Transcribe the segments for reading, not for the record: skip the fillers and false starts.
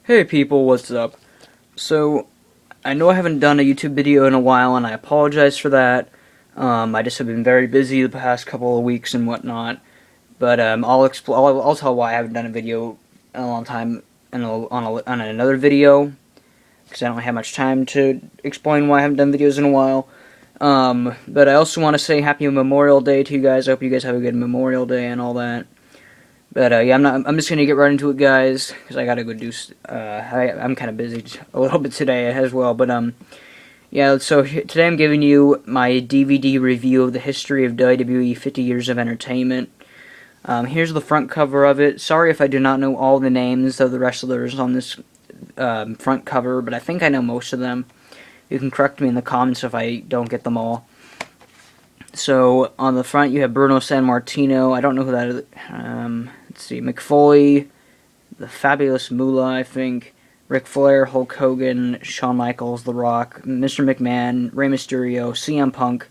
Hey people, what's up? So, I know I haven't done a YouTube video in a while, and I apologize for that. I just have been very busy the past couple of weeks and whatnot. But I'll tell why I haven't done a video in a long time on another video, because I don't have much time to explain why I haven't done videos in a while. But I also want to say Happy Memorial Day to you guys. I hope you guys have a good Memorial Day and all that. But yeah, I'm just gonna get right into it, guys, because I gotta go do. I'm kind of busy a little bit today as well. But yeah. So today I'm giving you my DVD review of the history of WWE 50 Years of Entertainment. Here's the front cover of it. Sorry if I do not know all the names of the wrestlers on this front cover, but I think I know most of them. You can correct me in the comments if I don't get them all. So on the front you have Bruno Sammartino. I don't know who that is. Let's see, McFoley, the Fabulous Moolah, I think, Ric Flair, Hulk Hogan, Shawn Michaels, The Rock, Mr. McMahon, Rey Mysterio, CM Punk,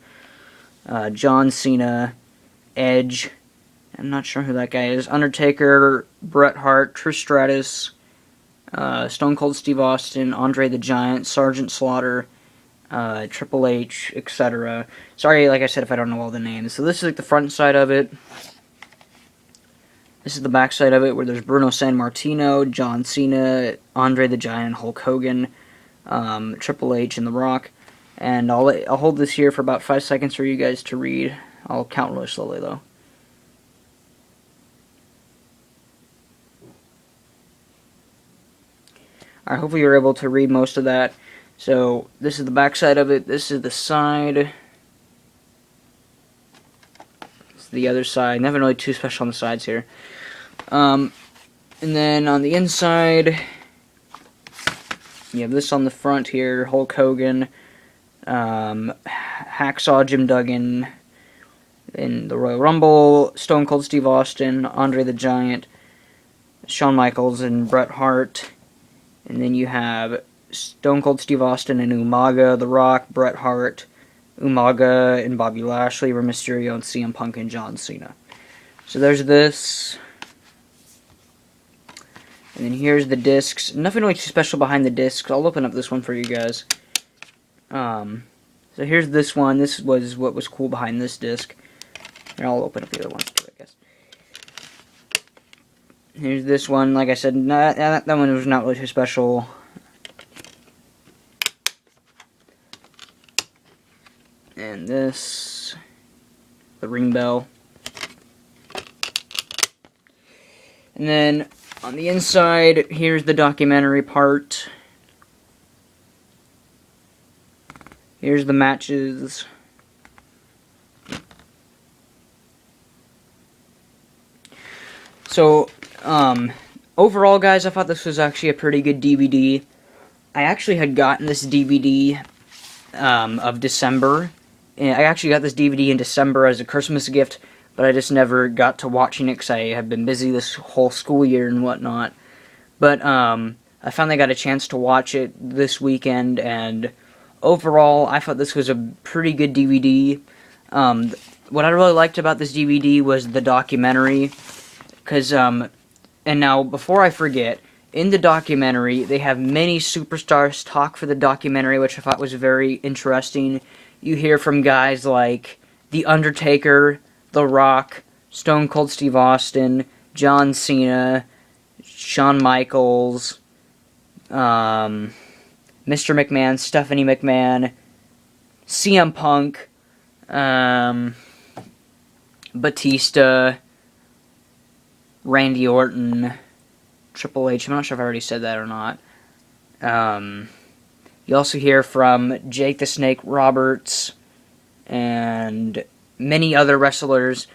John Cena, Edge. I'm not sure who that guy is. Undertaker, Bret Hart, Trish Stratus, Stone Cold Steve Austin, Andre the Giant, Sergeant Slaughter, Triple H, etc. Sorry, like I said, if I don't know all the names. So this is like the front side of it. This is the back side of it, where there's Bruno Sammartino, John Cena, Andre the Giant, Hulk Hogan, Triple H, and The Rock. And I'll hold this here for about 5 seconds for you guys to read. I'll count really slowly, though. Alright, hopefully you're able to read most of that. So, this is the back side of it. This is the side. This is the other side. Nothing really too special on the sides here. And then on the inside, you have this on the front here. Hulk Hogan, Hacksaw Jim Duggan in the Royal Rumble, Stone Cold Steve Austin, Andre the Giant, Shawn Michaels, and Bret Hart. And then you have Stone Cold Steve Austin and Umaga, The Rock, Bret Hart, Umaga, and Bobby Lashley, Rey Mysterio, and CM Punk, and John Cena. So there's this. And then here's the discs. Nothing really too special behind the discs. I'll open up this one for you guys. So here's this one. This was what was cool behind this disc. Here, I'll open up the other one too, I guess. Here's this one. Like I said, that one was not really too special. And this, the ring bell. And then on the inside, here's the documentary part. Here's the matches. So, overall, guys, I thought this was actually a pretty good DVD. I actually had gotten this DVD of December. And I actually got this DVD in December as a Christmas gift, but I just never got to watching it because I have been busy this whole school year and whatnot. But I finally got a chance to watch it this weekend, and overall, I thought this was a pretty good DVD. What I really liked about this DVD was the documentary, because, and now, before I forget, in the documentary, they have many superstars talk for the documentary, which I thought was very interesting. You hear from guys like The Undertaker, The Rock, Stone Cold Steve Austin, John Cena, Shawn Michaels, Mr. McMahon, Stephanie McMahon, CM Punk, Batista, Randy Orton, Triple H. I'm not sure if I already said that or not. You also hear from Jake the Snake Roberts and many other wrestlers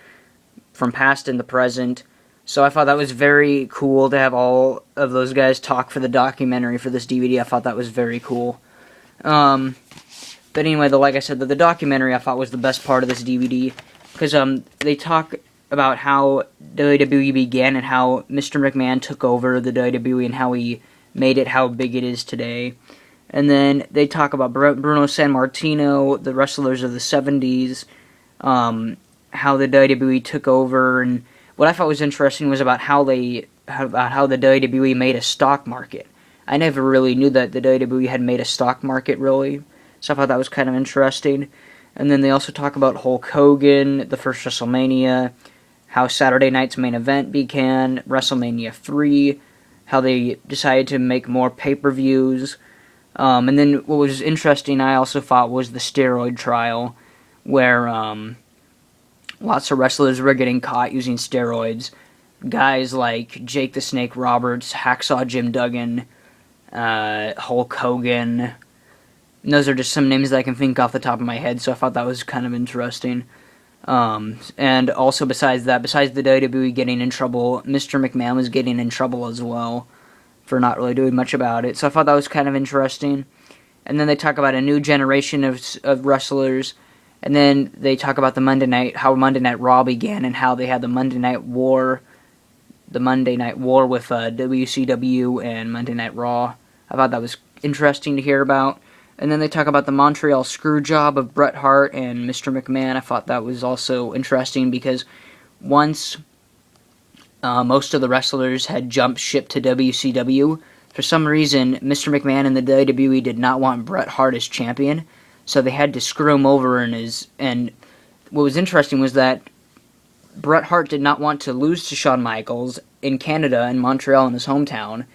from past and the present. So I thought that was very cool to have all of those guys talk for the documentary for this DVD. I thought that was very cool. But anyway, like I said, the documentary I thought was the best part of this DVD, because they talk about how WWE began and how Mr. McMahon took over the WWE and how he made it how big it is today. And then they talk about Bruno Sammartino, the wrestlers of the 70s, how the WWE took over, and what I thought was interesting was about how the WWE made a stock market. I never really knew that the WWE had made a stock market, really, so I thought that was kind of interesting. And then they also talk about Hulk Hogan, the first WrestleMania, how Saturday night's main event began, WrestleMania 3, how they decided to make more pay-per-views. And then what was interesting, I also thought, was the steroid trial, where lots of wrestlers were getting caught using steroids. Guys like Jake the Snake Roberts, Hacksaw Jim Duggan, Hulk Hogan. And those are just some names that I can think off the top of my head, so I thought that was kind of interesting. And also besides that, besides the WWE getting in trouble, Mr. McMahon was getting in trouble as well for not really doing much about it. So I thought that was kind of interesting. And then they talk about a new generation of wrestlers. And then they talk about how Monday Night Raw began and how they had the Monday Night War with WCW and Monday Night Raw. I thought that was interesting to hear about. And then they talk about the Montreal Screwjob of Bret Hart and Mr. McMahon. I thought that was also interesting because once most of the wrestlers had jumped ship to WCW, for some reason, Mr. McMahon and the WWE did not want Bret Hart as champion, so they had to screw him over. And what was interesting was that Bret Hart did not want to lose to Shawn Michaels in Canada, in Montreal, in his hometown,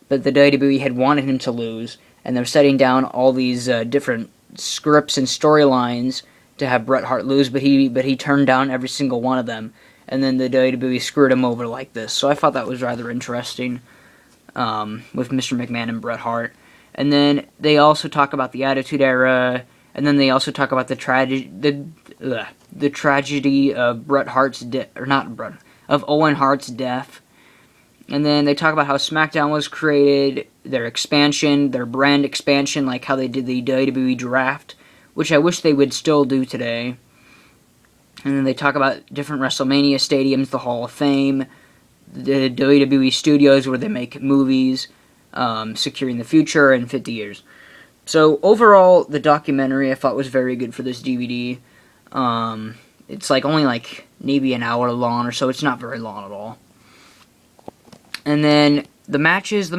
but the WWE had wanted him to lose, and they're setting down all these different scripts and storylines to have Bret Hart lose, but he turned down every single one of them, and then the WWE screwed him over like this. So I thought that was rather interesting with Mr. McMahon and Bret Hart. And then they also talk about the Attitude Era, and then they also talk about the tragedy of Bret Hart's of Owen Hart's death. And then they talk about how SmackDown was created, their expansion, their brand expansion, like how they did the WWE Draft, which I wish they would still do today. And then they talk about different WrestleMania stadiums, the Hall of Fame, the WWE studios where they make movies, securing the future in 50 years. So overall, the documentary I thought was very good for this DVD. It's only maybe an hour long or so. It's not very long at all. And then the matches, the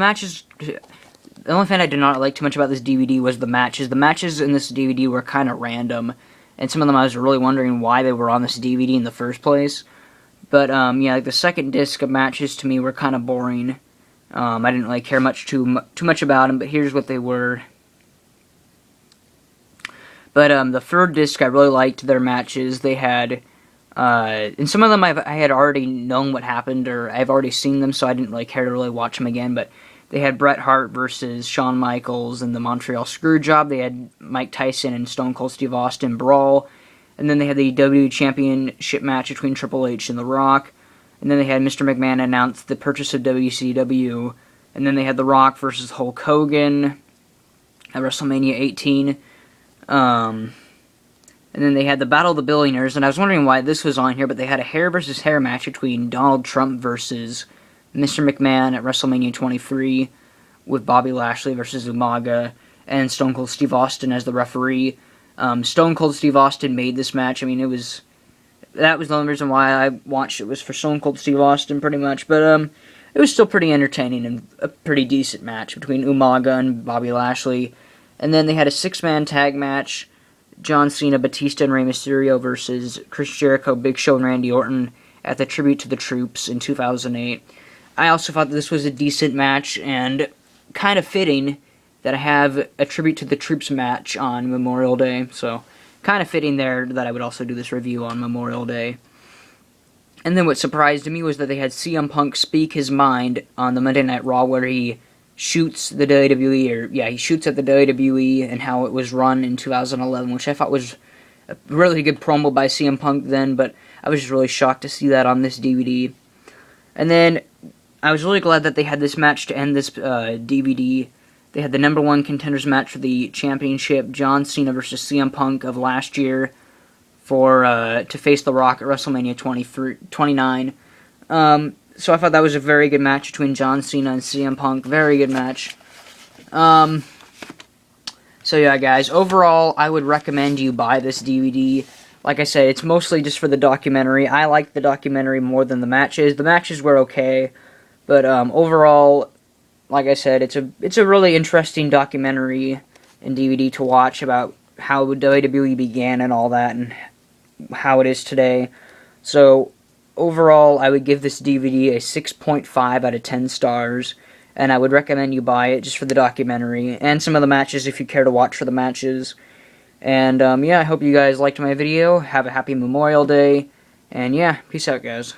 only thing I did not like too much about this DVD was the matches. The matches in this DVD were kind of random, and some of them I was really wondering why they were on this DVD in the first place. But, yeah, the second disc of matches to me were kind of boring. I didn't really care too much about them, but here's what they were. But, the third disc, I really liked their matches. They had, and some of them I had already known what happened, or I've already seen them, so I didn't really care to really watch them again, but they had Bret Hart versus Shawn Michaels in the Montreal Screwjob. They had Mike Tyson and Stone Cold Steve Austin Brawl. And then they had the WWE Championship match between Triple H and The Rock. And then they had Mr. McMahon announce the purchase of WCW. And then they had The Rock versus Hulk Hogan at WrestleMania 18. And then they had the Battle of the Billionaires. And I was wondering why this was on here, but they had a hair versus hair match between Donald Trump versus Mr. McMahon at WrestleMania 23 with Bobby Lashley versus Umaga and Stone Cold Steve Austin as the referee. Stone Cold Steve Austin made this match. I mean, that was the only reason why I watched it, was for Stone Cold Steve Austin, pretty much. But, it was still pretty entertaining and a pretty decent match between Umaga and Bobby Lashley. And then they had a 6-man tag match, John Cena, Batista, and Rey Mysterio versus Chris Jericho, Big Show, and Randy Orton at the Tribute to the Troops in 2008. I also thought that this was a decent match, and kind of fitting that I have a Tribute to the Troops match on Memorial Day, so kind of fitting there that I would also do this review on Memorial Day. And then what surprised me was that they had CM Punk speak his mind on the Monday Night Raw, where he shoots the WWE, he shoots at the WWE and how it was run in 2011, which I thought was a really good promo by CM Punk then, but I was just really shocked to see that on this DVD. And then I was really glad that they had this match to end this DVD. They had the number 1 contenders match for the championship, John Cena versus CM Punk of last year, to face The Rock at WrestleMania 29. So I thought that was a very good match between John Cena and CM Punk. Very good match. So yeah, guys, overall, I would recommend you buy this DVD. Like I said, it's mostly just for the documentary. I liked the documentary more than the matches. The matches were okay, but overall, like I said, it's a really interesting documentary and DVD to watch about how WWE began and all that, and how it is today. So overall, I would give this DVD a 6.5 out of 10 stars, and I would recommend you buy it just for the documentary and some of the matches if you care to watch for the matches. And yeah, I hope you guys liked my video. Have a happy Memorial Day, and yeah, peace out, guys.